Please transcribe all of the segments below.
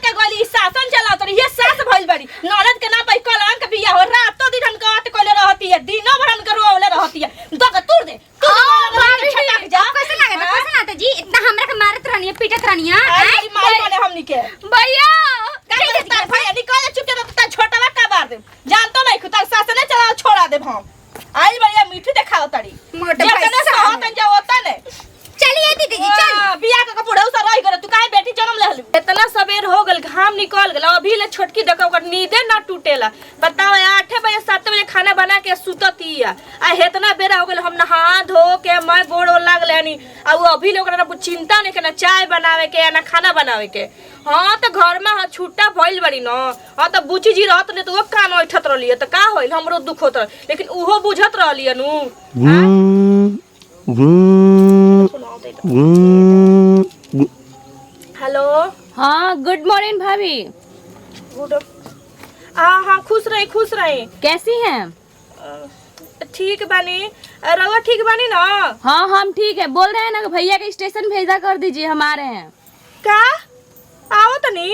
के गोली शासन चलात रही ये सास भइल बड़ी ननद के ना भाई कलंक के बिया हो रातो दिन हम काट कोले रहती है दिनो भर हम करवावले रहती है तो का तोड़ दे तू छटक जा कैसे लागत जी इतना हमरा के मारत रहनी है पीटत रहनी है आई मार माने हमनी के भैया कहीं दे तार भैया निकल चुप के तो छोटा का मार दे जानतो नहीं खुदा सास ने चला छोड़ा दे हम आई बढ़िया मीठी दिखाओ तड़ी मोटे जने सहत जा होता ने चलिए दीदी जी चल बिया का बुढ़ऊ सा रही करे तू काहे बेटी जन्म ले हलू इतना सवेर हो गल घाम निकल गल अभी ले छोटकी देखो ओकर नींदे ना टूटेला बताओ 8 बजे 7 बजे खाना बना के सुततिया आ हेतना बेरा हो गल हम नहा धो के मैं गोड़ लाग लेनी आ वो अभी ले ओकरा चिंता नहीं के ना चाय बनावे के ना खाना बनावे के हां तो घर में छुट्टा भइल बड़ी न हां तो बुची जी रहत ने तो वो काम उठत रहलिए तो का होइल हमरो दुख होत लेकिन उहो बुझत रहलिए नु हेलो हाँ गुड मॉर्निंग भाभी। गुड हाँ खुश रहे कैसी हैं? ठीक बानी रवा ठीक बानी ना? हाँ हम ठीक है। बोल रहे हैं ना कि भैया के स्टेशन भेजा कर दीजिए, हम आ रहे हैं। का आओ तनी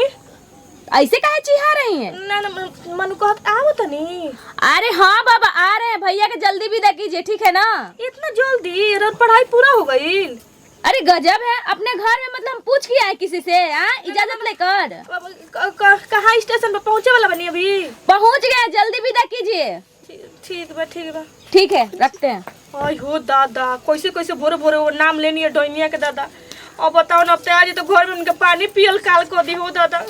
ऐसे काहे चिढ़ा रही हैं? ना मनु कहत आओ तनी। अरे हाँ बाबा आ रहे हैं, भैया के जल्दी विदा कीजिए, ठीक है ना? इतना जल्दी पढ़ाई पूरा हो गई? अरे गजब है, अपने घर में मतलब पूछ के आए किसी से इजाजत लेकर। कहाँ स्टेशन पर पहुँचे वाला बनी? अभी पहुँच गए, जल्दी विदा कीजिए। ठीक बा ठीक है रखते हैं। आई हो दादा कैसे कैसे भोरे भोरे वो नाम लेनी है डोइनिया के दादा। अब बताओ ना, अब तो आज तो घर में उनके पानी पियल काल को दी हो दादा।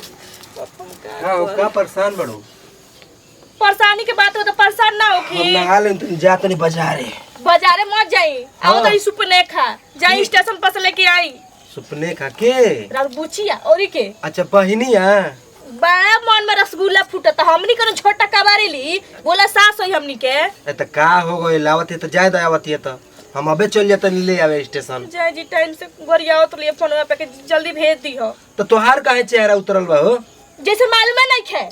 का परेशान बड़ो? परेशानी के बात हो तो परेशान ना होखी। हम नहा लें तुम जाते नहीं बाजारे मत जाई। आओ तो सुपने खा जाई स्टेशन पर से लेके आई। सुपने खा के रात बुचिया औरी के अच्छा बहिनिया बड़ा मन में रसगुल्ला फूटत हमनी कनो छोटा कबारी ली बोला सास होई हमनी के। ए त का हो गई लावत है तो जाय दयावत है तो हम अबे चल जाते ले आवे स्टेशन। जय जी टाइम से गरियाओ तो लिए फोन पे के जल्दी भेज दी हो। तो तोहार काहे चेहरा उतरल बा हो? जैसे मालूम है नहीं खे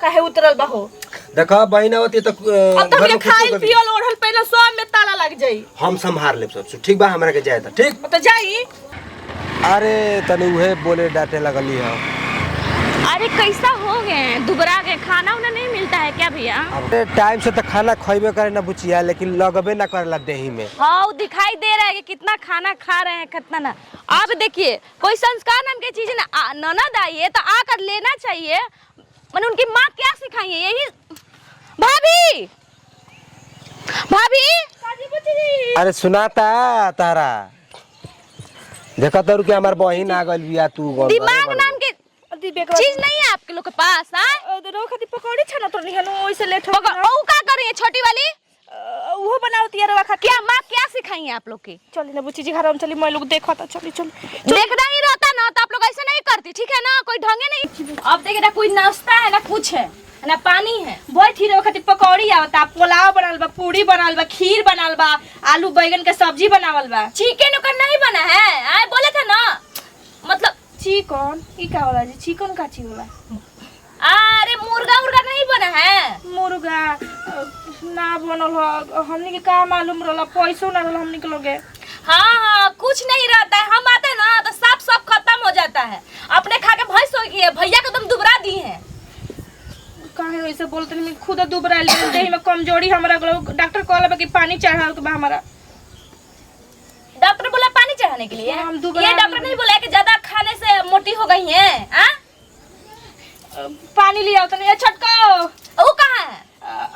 काहे उतरल बा हो। देखा बहिन आवत है तो अब तो ये खाइल पियल ओढ़ल पहले सब में ताला लग जाई। हम संभाल लेब सब ठीक बा, हमरा के जाय त ठीक तो जाई। अरे तने उहे बोले डांटे लगली है। अरे कैसा हो गए दुबरा के, खाना उन्हें नहीं मिलता है क्या भैया? अबे टाइम से तो खाना खइबे करे ना बुचिया, लेकिन लगबे ना करला देही में। हाँ वो दिखाई दे रहा है कि कितना खाना खा रहे हैं कितना ना। आप देखिए कोई संस्कार नाम की चीज ना ननद आई है तो आकर लेना चाहिए। मैंने उनकी माँ क्या सिखाई है यही। भाभी भाभी अरे सुनाता तारा देखा तो कि हमार बहिन आ गइल बिया। तू दिमाग नाम के चीज नहीं है आपके लोग के पास? रोखती पकौड़ी छना तो नहीं है ओइसे लेट हो। ओ का कर रही है छोटी वाली? वो बनावती है रवा खा। क्या माँ क्या सिखाई है आप लोग की? चली ना बुच्ची जी घर हम चली, मैं लोग देखा था। चली देखना ही रहता ना तो आप लोग ऐसे नहीं करती, ठीक है ना? कोई ढंगे नहीं। अब देखिए ना कोई नाश्ता है ना कुछ है ना पानी है। बहुत ही रोखती पकौड़ी आवता, पुलाव बनल बा, पूरी बनल बा, खीर बनल बा, आलू बैगन के सब्जी बनावल बा। चिकन उकन नहीं बना है? आए बोले थे ना मतलब चिकन ई का होला जी? चिकन का चीज होला? अरे मुर्गा उर्गा नहीं बना है? मुर्गा ना बनल हो, हमनी के का मालूम रहला, पैसो ना रहला हमनी के लोगे। हाँ कुछ नहीं रहता है, हम आते ना तो सब खत्म हो जाता है। अपने खा के भैंस हो गई है, भैया को तुम दुबरा दी है। काहे वैसे बोलते नहीं? खुद दुबरा ले देही में कमजोरी हमरा लोग। डॉक्टर कहला कि पानी चढ़ाओ के बा हमारा। डॉक्टर बोला पानी चढ़ाने के लिए? ये डॉक्टर नहीं बोला कि ज्यादा खाने से मोटी हो गई हैं? पानी ले आओ तो नहीं छटको। वो कहाँ है?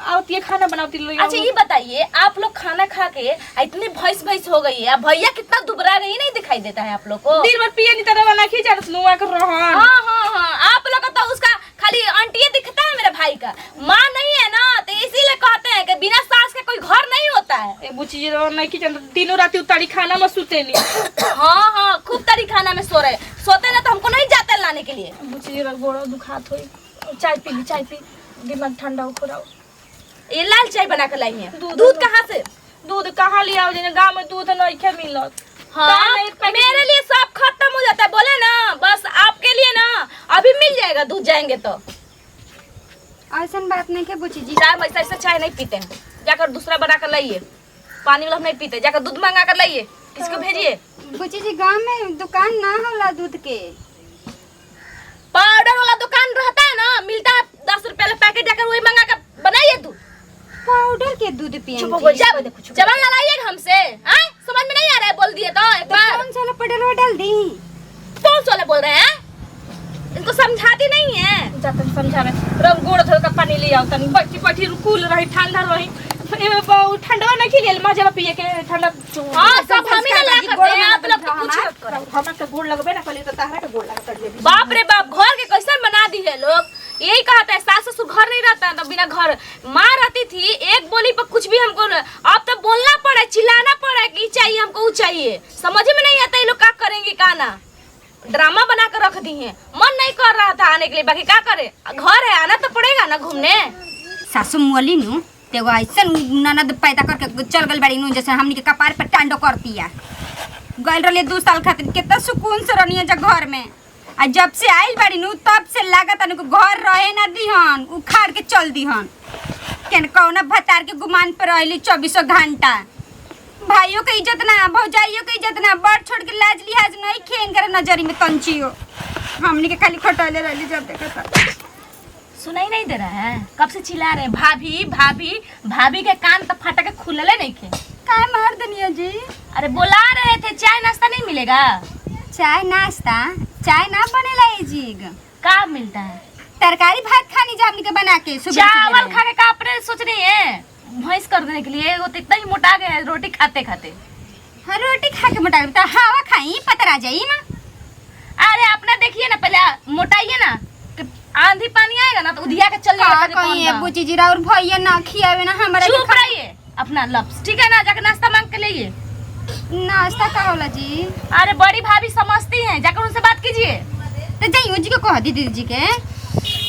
आवती है खाना बनाती लोग। अच्छा ये बताइए आप लोग खाना खा के इतने भैंस हो गई है, भैया कितना दुबरा रही नहीं दिखाई देता है आप लोग को? दिन भर पिए नहीं तरह बना खी जात नुआ कर रहन। हाँ आप लोग का तो उसका खाली आंटी दिखता है, मेरे भाई का माँ नहीं है ना, तो इसीलिए कहते हैं कि बिना सास के कोई घर नहीं होता है। ए बुच्ची जी नहीं की जात दिनों रात उतारी खाना में सुते नहीं। हाँ खूब तारी खाना में सोते ना तो हमको नहीं जाते लाने के लिए। बुच्ची जी गोड़ा दुखात होई, चाय पी दिमाग ठंडा हो खोराओ। ये लाल चाय बना के लाई है। दूध कहाँ से? दूध कहाँ ले आओ? जने गांव में दूध नहीं खे मिलत। हाँ मेरे लिए सब खत्म हो जाता है, बोले ना बस आपके लिए ना अभी मिल जाएगा दूध जाएंगे तो। ऐसा बात नहीं के बुची जी, चाय वैसा ऐसा चाय नहीं पीते हैं, जाकर दूसरा बना कर लाइए। पानी वाला नहीं पीते, जाकर दूध मंगा कर लाइए। किसको भेजिए? बुची जी गांव में दुकान ना होला दूध के। पाउडर रहता है ना, मिलता है 10 रुपए का पैकेट, जाकर वही मंगा कर बनाइए दूध। पाउडर के दूध पिए चुप हो जा, जबान लड़ाइएगा हमसे, हैं? समझ में नहीं आ रहा है, बोल दिए तो एक बार। कौन सा पाउडर डाल दी? कौन सा बोल रहे हैं? इनको समझाती नहीं है। जातन समझावे, रंग गोड़ धो का पानी ले आओ तनी, बैठी बैठी कूल रही, ठंडा रही। ठंडा नहीं खिले मजा पिए के ठंडा। हां सब हम ही ना ला करते हैं, आप लोग तो कुछ मत करो। हमरा के गोड़ लगबे ना कली तो ताहरा के गोड़ लगा कर दे। बाप रे बाप, घर के कैसे बना दी है लोग। यही कहता है सास ससुर घर नहीं रहता तो बिना घर, माँ रहती थी एक बोली पर कुछ भी हमको, अब तो बोलना पड़ा, चिल्लाना पड़ा कि चाहिए हमको वो चाहिए। समझ में नहीं आता ये लोग क्या करेंगे का ना। ड्रामा बना कर रख दी है, मन नहीं कर रहा था आने के लिए, बाकी क्या करे, घर है आना तो पड़ेगा ना घूमने। सासू मोली नु तेगो ऐसन ननद पैदा करके चल गल बाड़ी नु, जैसे हमनी के कपार पे टांडो करती है। गल रही 2 साल खातिर कितना सुकून से रहनी है घर में, आ जब से आइल बाड़ी नु तब से लागत अनु घर रहे ना दीहन, उखाड़ के चल दीहन। केन कौना भतार के गुमान पे रहली 24 घंटा। भाइयों के इज्जत ना, भौजाइयों के इज्जत ना, बड़ छोड़ के लाज लिहाज नहीं खेन कर नजरी में तंचियो। हमनी के खाली खटले रहली जब देखा था। सुनाई नहीं दे रहा है, कब से चिल्ला रहे हैं भाभी भाभी भाभी, के कान तो फटा के खुलले नहीं थे। काय मार दनिया जी? अरे बुला रहे थे, चाय नाश्ता नहीं मिलेगा? चाय नाश्ता चाय ना बनेला ए जीग, का मिलता है? तरकारी भात खानी जा हमनी के बना के सुबह चावल खाने का अपने सोच रही है भैंस कर देने के लिए, वो तो इतना ही मोटा गया है रोटी खाते खाते। हाँ रोटी खा के मोटा तो हवा खाई पतरा जाई ना। अरे अपना देखिए ना, पहले मोटाइए ना, आंधी पानी आएगा ना तो उधिया के चल जाएगा। कहीं है बुची जीरा और भैया ना खियावे ना हमरा। चुप रहिए अपना लफ्ज, ठीक है ना, जाकर नाश्ता मांग के लाइए। नाश्ता का होला जी? अरे बड़ी भाभी समझती हैं, जाकर उनसे बात कीजिए। तो जाइए जी को कह दी दीदी जी के,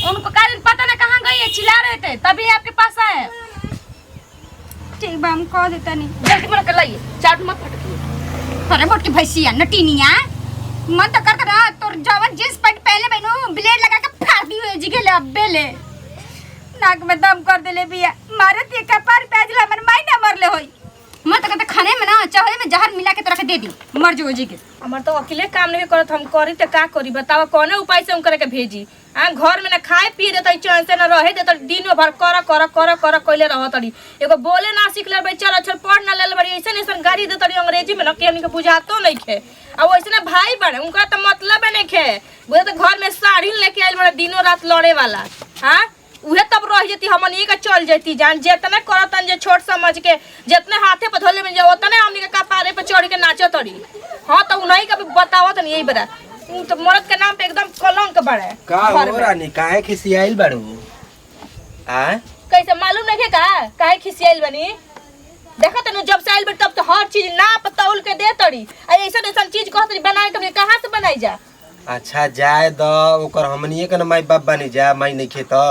उनको कारण पता ना कहाँ गई है, चिल्ला रहे थे तभी आपके पास आए। ठीक बा हम कह देता नहीं। जल्दी बना कर लाइए, चाट मत फटकिए। अरे बोट की भैंसिया नटीनिया मन तो करता रहा तोर जवन जींस पैंट पहले बहनू ब्लेड लगा के फाड़ दी हुई जी के ले अब्बे ले नाक में दम कर देले बिया, मारत ये कपार पे आजला मन माई ना मरले होई। मन तो कहता खाने में ना चाहे में जहर मिला के तो रख दे दी, मर जो जी के। हमार तो अकेले काम नहीं करत, हम करी तो का करी बतावा, कौन उपाय से हम करे के भेजी। घर में ना खाए पिए देता, चैन से ना रहे देता, दिन भर कर कर कर कर कइले रहत तड़ी। एगो बोले ना सीख ले, चल अच्छा पढ़ ना ले बड़ी, ऐसे ऐसे गाड़ी देता अंग्रेजी में ना के हमनी के बुझातो नहीं खे। अब वैसे ना भाई बड़े उनका तो मतलब है नहीं खे, बुझे तो घर में साड़ी लेके आइल बड़ा दिनों रात लड़े वाला। हाँ उहे तब रह जती, हमन एक चल जती जान, जितने करतन जे छोट समझ के, जितने हाथे पे धोले में जाओ उतने हमनी के कपारे पे चढ़ के नाचो तड़ी। हाँ तो उन्हीं का भी बतावत नहीं, यही बड़ा तो मर्द के नाम पे एकदम कलंक बड़े। का हो रानी, काहे खिसियाइल बाड़ू? आ कैसे मालूम नहीं है का काहे खिसियाइल बनी? देखा तनु जब से आइल बड़ी तब तो हर चीज नाप तौल के दे तड़ी, ऐसा ऐसा चीज कहत बनाए तो कहां से बनाई जा? अच्छा जाए द, ओकर हमनिए के ना माई बाप बनी जा, माई नहीं खे तो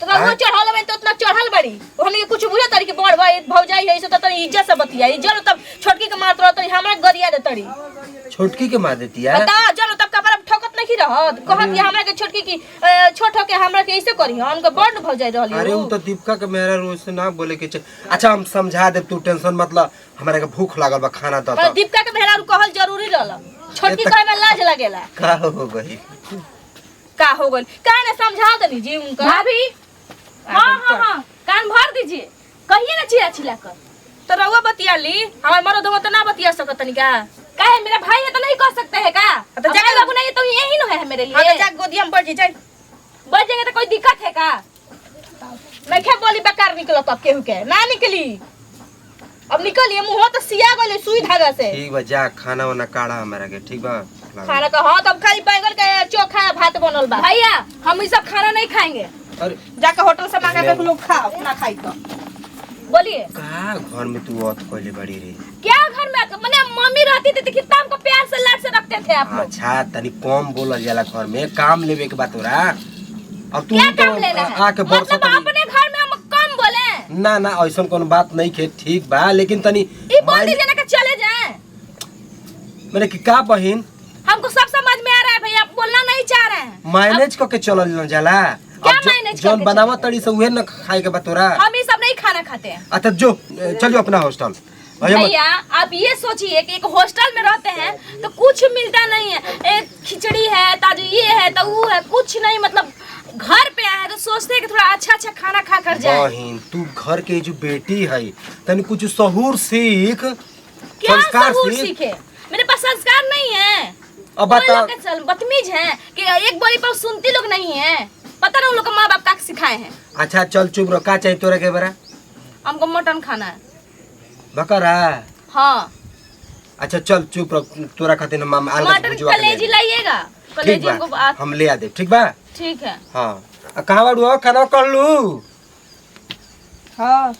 वो चढ़ल में तो उतना चढ़ल बड़ी, हमनी के कुछ बुझे तड़ी के बड़ भाई भौजाई है ऐसे तो तनी इज्जत से बतिया, इज्जत तब छोटकी के मारत रह तड़ी, हमरा गरिया दे तड़ी। छोटकी के मार देती है? बता जनो तब कपड़ा ठोकत नहीं रहत, कहत कि हमरा के छोटकी की छोट हो के हमरा के ऐसे करी, हमके बड़ भौजाई रहली। अरे वो तो दीपिका के मेरा रोज से ना बोले के अच्छा हम समझा दे, तू टेंशन मतलब, हमरा के भूख लागल बा, खाना दो। पर दीपिका के मेहरा कहल जरूरी रहल, छोटकी कहे में लाज लगेला। का हो गई? का हो गइल काहे ना समझा दनी जी उनका भाभी। हां हां हां कान भर दीजिए, कहिए ना चिल्ला चिल्ला कर। तो रउआ बतिया ली, हमार मर्द हो तो ना बतिया सकत तनी का? काहे मेरा भाई है तो नहीं कह सकते है का? तो जाके बाबू नहीं तो यही न है मेरे लिए। हां तो जा गोदिया में बैठ जा, बैठ जाएंगे तो कोई दिक्कत है का? मैं क्या बोली बेकार निकलो तब केहू के ना निकली, अब निकलिए मुंह तो सिया गइले सुई धागा से। ठीक बा जा, खाना वाना काढ़ा हमरा के, ठीक बा? खाना का हां तब खाली बैंगन के चोखा भात बनल बा। भैया हम ई सब खाना नहीं खाएंगे, अरे जाके होटल से मंगा के लोग खाओ, ना खाई तो बोलिए। का घर में तू औत कोइले बड़ी रे? क्या घर में माने मम्मी रहती थी तो कितना हमको प्यार से लाड से रखते थे आप लोग। अच्छा तनी कम बोलल जाला, घर में काम लेवे के बात हो रहा। अब तू क्या तो काम लेना है? आके बरसा मतलब अपने घर में हम कम बोले ना ना ऐसा कोनो बात नहीं खे, ठीक बा लेकिन तनी ई बोल दीजिए ना कि चले जाएं। मैंने कि का बहिन हमको सब समझ में आ रहा है भैया, आप बोलना नहीं चाह रहे हैं। मैनेज करके चलल न जाला, क्या मैनेज जोन बनावा तड़ी से उहे न खाए के बतोरा। हम ये सब नहीं खाना खाते हैं। अच्छा जो चलियो अपना हॉस्टल। भैया आप ये सोचिए कि एक हॉस्टल में रहते हैं तो कुछ मिलता नहीं है, एक खिचड़ी है ताजू ये है तो वो है, कुछ नहीं मतलब सोचते हैं कि थोड़ा अच्छा अच्छा खाना खा कर जाए। बहन तू घर के जो बेटी है तनी कुछ सहूर सीख, क्या संस्कार सहूर सीख। सीखे? मेरे पास संस्कार नहीं है। अब कोई बता लोग के बदतमीज हैं कि एक बोली पर सुनती लोग नहीं है। पता नहीं उन लोग का माँ बाप का सिखाए हैं। अच्छा चल चुप रहो, का चाहिए तोरा के बरा? हमको मटन खाना है। बकरा? हाँ अच्छा चल चुप रहो, तोरा खातिर हम आलू मटन भुजवा के ले कलेजी आदेब। लाइएगा। ठीक कलेजी हमको बा, हम ले आ दे। ठीक बा? ठीक है। हाँ कहाँ बाड़ू खाना कर लू? हाँ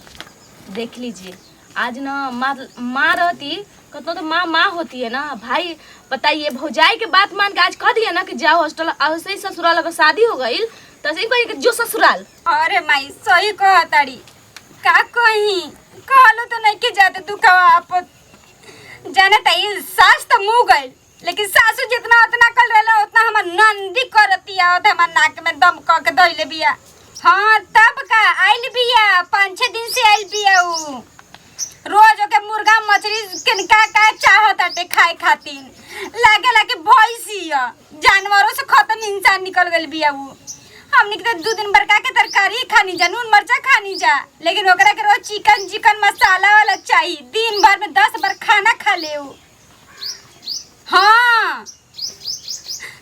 देख लीजिए आज ना माँ रहती कहते तो माँ होती है ना भाई। बताइए भौजाई के बात मान के आज कह दिया ना कि जाओ हॉस्टल, ऐसे ही ससुराल अगर शादी हो गई तो ऐसे ही कही कि जो ससुराल। अरे माई सही कह ताड़ी, का कही कहलो तो नहीं के जाते दुखवा आप जाने तई सास तो मुँह गई, लेकिन सासू जितना उतना कर रहला उतना हमर नंदी करतिया और हमर नाक में दम क के धइले बिया। हाँ तब का आइल बिया 5-6 दिन से आइल बिया। उ रोज ओके मुर्गा मछली के का चाहत आटे खाए खातिर लागे कि भैंसिया जानवरों से खत्म इंसान निकल गइल बिया। उ हमनी के तो 2 दिन बरका के तरकारी खानी जा, नून मरचा खानी जा, लेकिन ओकरा के रोज चिकन मसाला वाला चाहिए। दिन भर में 10 बार खाना खा ले उ। हाँ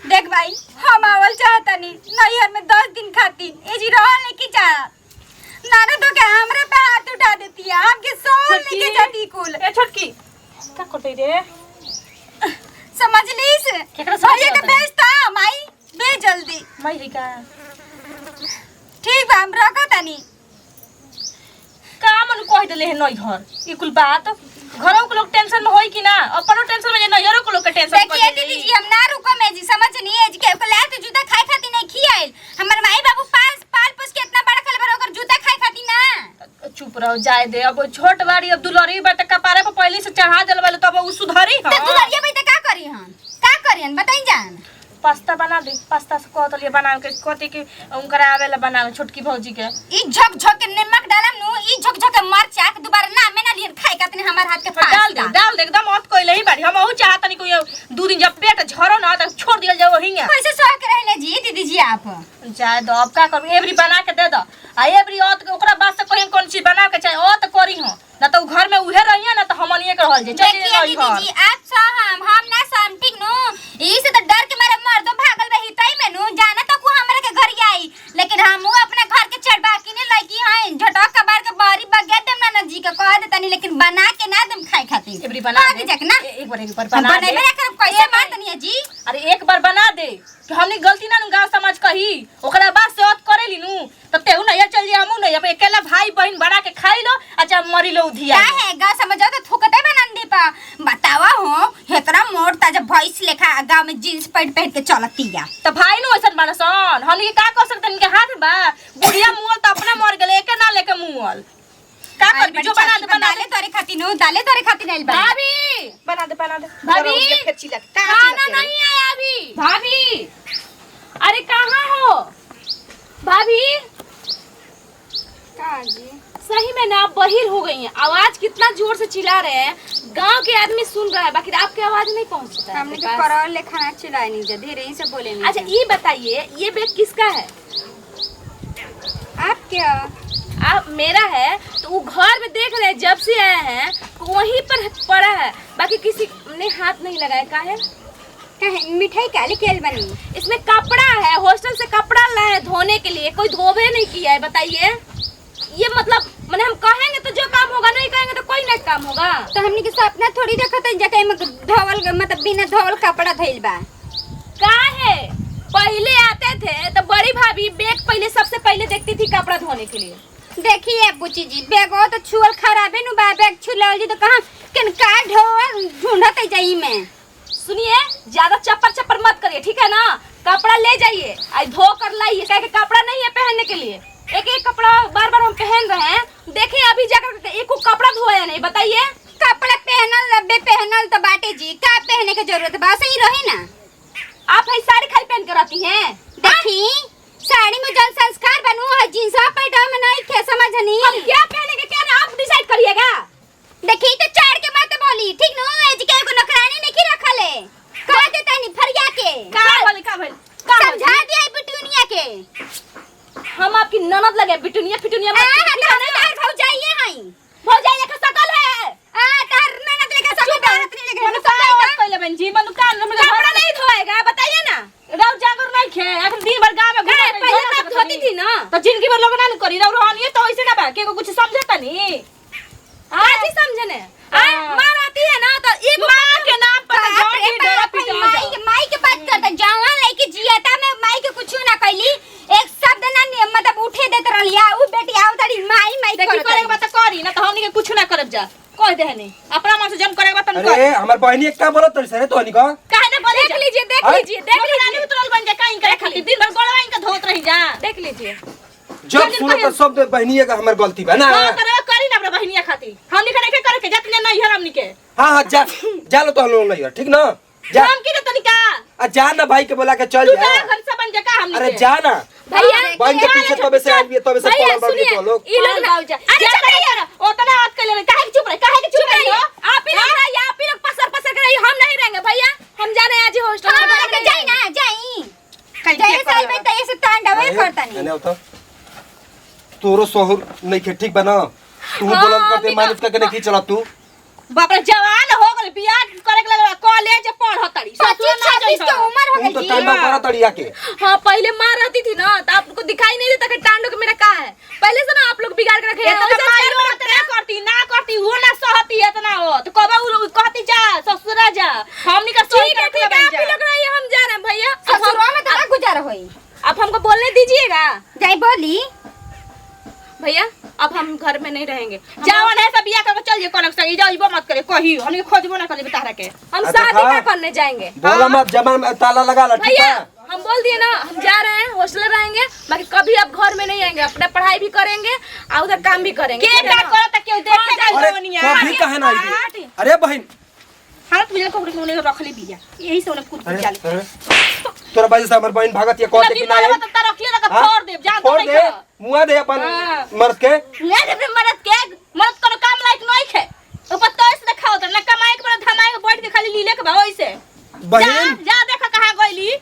देख भाई हम आवल चाहतनी नैहर में 10 दिन खातिर एजी रहल नहीं की चाहत। नाना तो क्या हमरे पे हाथ उठा देती है, आपके सोल लेके जाती कुल। ए छोटकी का करते रे? समझ लीस केकरा समझ भैया के आता है? भेजता माई भेज जल्दी। माई है का ठीक बा हम रखो तनी। का मन कह देले है नई घर ई कुल बात घरों के लोग टेंशन में होई कि ना अपनो टेंशन में नैहरों के लोग के टेंशन देखिए दीदी जी हम ना रुको में जी समझ नहीं है जी के ओकला तो जूता खाए खाती नहीं खियाइल। हमर माई बाबू पाल पोस के इतना बड़ा खल भर ओकर जूता खाए खाती ना। चुप रहो जाए दे। अब छोट बाड़ी अब दुलरी बाटे कपारे पर पहले से चढ़ा देल वाले तब उ सुधरी तो हां। दुलरिया भाई का करी हम का करियन बताई जान। पास्ता बना दे। पास्ता से कहत लिए बना के कहती कि उनकरा आवेला बनावे छोटकी भौजी के। ई झक झक के नमक डालम नु ई झक झक के मरचा के दोबारा ना में ना लियन खाए खाती हमर हाथ के पास्ता डाल दे एकदम मत कोइले ही बाड़ी। हम ओहु चाहत नहीं कोई 2 दिन जब पेट झरो ना त छोड़ दियल जाओ हिंगा। कैसे सह के रहले जी दीदी जी आप? जाए दो अब का करू एवरी बना के दे दो आ एवरी औत के ओकरा बाद से कहीं कौन चीज बना के चाहे औत करी हो ना तो घर में उहे रहिए ना तो हमनिए के रहल जे। चलिए देखिए रही दीदी जी आप हम ना सम ठीक नु ई से तो डर के मारे मर्दो भागल रही तई में नु जाना तो को हमरे के घर आई, लेकिन हम अपने घर के चढ़बा के ने लड़की हैं झटक कबार के बारी बगे देम ना जी के कह दे तनी, लेकिन बना के ना दम खाए खातिर एवरी बना दे जक ना एक बार बना दे। बना कर कैसे मार दनी है जी? अरे एक बार बना दे कि हमनी गलती ना गांव समाज कही ओकरा बाद से औत करेली नु तब तेहू नहीं चल जा हमू नहीं अब अकेला भाई बहन बना के खाई लो अच्छा मरी लो धिया का है गा समझो तो थुकते बनंदी पा बतावा हो हेतरा मोट ताजा भैंस लेखा गांव में जींस पैंट पहन के चलतिया। तो भाई नु ऐसा मानसन हमनी का कर सकते इनके हाथ बा बुढ़िया मुअल तो अपना मर गेले एके ना लेके मुअल का कर जो बना दे डाले तोरे खातिर नु डाले तोरे खातिर आइल बा। भाभी बना दे भाभी खेची लग खाना नहीं आया अभी। भाभी अरे कहाँ हो भाभी? का जी सही में ना आप बहिर हो गई हैं। आवाज कितना जोर से चिल्ला रहे हैं, गांव के आदमी सुन रहा है बाकी आपकी आवाज नहीं पहुंचता है हमने आपके के पास। परौल ले खाना चिल्लाए नहीं जा धीरे ही से बोले नहीं। अच्छा ये बताइए ये बैग किसका है? आप क्या आप मेरा है तो वो घर में देख रहे हैं जब से आए हैं तो वहीं पर पड़ा है, बाकी किसी ने हाथ नहीं लगाया। का है मिठाई काली केल बनी? इसमें कपड़ा है, हॉस्टल से कपड़ा लाए हैं धोने के लिए, कोई धोबे नहीं किया है। बताइए ये मतलब मैंने हम कहेंगे तो जो काम होगा, नहीं कहेंगे तो कोई नहीं काम होगा। तो हमने के सपना थोड़ी देखत है जके में धोवल मतलब बिना धोवल कपड़ा धइल बा। का है पहले आते थे तो बड़ी भाभी बैग पहले सबसे पहले देखती थी कपड़ा धोने के लिए। देखिए बुची जी बैगो तो छुअल खराबे नु बा, बैग छुलल जी तो कहां किन का ढोवल ढूंढत जाई में। सुनिए ज्यादा चप्पर चप्पर मत करिए ठीक है ना, कपड़ा ले जाइए आई धो कर लाइए, क्या कि कपड़ा नहीं है पहनने के लिए। एक एक कपड़ा बार बार हम पहन रहे हैं, देखिए अभी जाकर एक को कपड़ा धोया नहीं। बताइए कपड़ा पहनल लब्बे पहनल तो बाटे जी का पहने के जरूरत बा, सही रही ना। आप है साड़ी खाली पहन कर आती हैं? देखी साड़ी में जन संस्कार बनू है जींस पैंट में नहीं खे समझनी हम क्या पहनेंगे क्या ना आप डिसाइड करिएगा। देखी तो चाड़ के मत बोली ठीक नो, एज के को नखरानी नहीं रखले कह देता नहीं फरिया के का बोली का समझा दिया बुटुनिया के। हम आपकी ननद लगे बिटुनिया फिटुनिया मत भौजाइए हई भौजाई लेके सकल है तार ननद लेके सकल दारत नहीं लेके मनु का पहले बहन जी मनु का कपड़ा नहीं धोएगा बताइए ना रौ जागर नहीं खे अगर दिन भर गांव में घूमत पहले तो आप धोती थी ना तो जिंदगी भर लोग ना करी रौ रहनी तो ऐसे ना बा के कुछ समझता नहीं आज ही समझने माँ आती है ना तो एक मां के नाम पर जोड़ी डरा पिटा माई के बात करता जवान लइके जियाता में माई के कुछ ना कहली एक शब्द ना मतलब उठे देत रहलिया उ बेटी आव तारी माई देखी करे के बात करी ना तो हमनी के कुछ ना करब जा कह दे नहीं अपना मन से जम करे के बात अरे कर हमर बहनी एक का बोलत तड़ी सरे तोनी का काहे ना बोले देख लीजिए देख हाँ? लीजिए देख रानी लीजिए उतरल बन जा काहे करे खाली दिन भर गोड़वा इनका धोत रही जा देख लीजिए जब सुनो तो सब बहनी का हमर गलती बा ना हां करे करी ना अपना बहनिया खाती हमनी के नहीं करे के जतने नहीं है हमनी के हां हां जा लो तो हम लोग नहीं ठीक ना जा हम की तनिका आ जा ना भाई के बोला के चल तू जा जा घर से बन जा का हमनी अरे के जा ना भैया बहन के पीछे तबे से आइए तबे से भैया पड़ल बाड़ी सुनिए तो लोग ये लोग ना जा अरे चल यार ओतना हाथ कर ले काहे के चुप रहे काहे के चुप रहे आप ही लोग रहिए आप ही लोग पसर पसर कर रहिए हम नहीं रहेंगे भैया हम जा रहे हैं आज हॉस्टल हम लेके जाई ना जाई जय साल में तय से तांडवे करता नहीं अने तो तोरो सोहर नहीं के ठीक बना तू बोलम करते मानुस का नहीं चला तू बाप रे जवान हो गल बियाह करे के लगे कॉलेज पढ़ तड़ी ससुर ना 25 के उम्र हो तू तो गई टांडा करा तड़िया के हाँ पहले माँ रहती थी ना तो आपको दिखाई नहीं देता कि टांडो के मेरा का है पहले से ना आप लोग बिगाड़ के रखे हैं तो माई बात ना करती वो ना सहती इतना हो तो कबा उ कहती जा ससुरा जा हमनी का सोई ठीक है आप ही लोग रहिए हम जा रहे हैं भैया ससुरवा में तो गुजारा होई अब हमको बोलने दीजिएगा जाई बोली भैया अब हम घर में नहीं रहेंगे जावन है सब बियाह करके चल जे कनक संग जाइबो मत करे कही हमनी खोजबो ना करे बेटा के हम अच्छा, शादी हाँ। का करने जाएंगे बोला मत जमान में ताला लगा ला ठीक भैया है हम बोल दिए ना हम जा रहे हैं हॉस्टल रहेंगे बाकी कभी आप घर में नहीं आएंगे अपना पढ़ाई भी करेंगे और उधर काम भी करेंगे के ठीक है का ना? करो त केउ देखेगा अरे जवनिया कभी कहे ना आई अरे बहन हाथ मिले को उन्हें रखले बिया यही से उन्हें कूद अरे जाले अरे तोरा वजह से हमर बहन भागत ये कहते कि ना ना तो रखिए ना हाँ? फोड़ दे जान तो फोड़ नहीं दे मुआ दे अपन हाँ। मर्द के ले रे मरद के मरद कोनो काम लायक नहीं है ऊपर तो ऐसे दिखाओ तो ना कमाए के पर धमाए के बैठ के खाली लीले के भाव ऐसे बहन जा देखा कहां गईली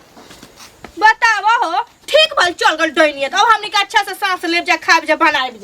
बताओ हो ठीक भल चल गल डोइनिया तो अब हमनी के अच्छा से सांस लेब जा खाब जा बनाए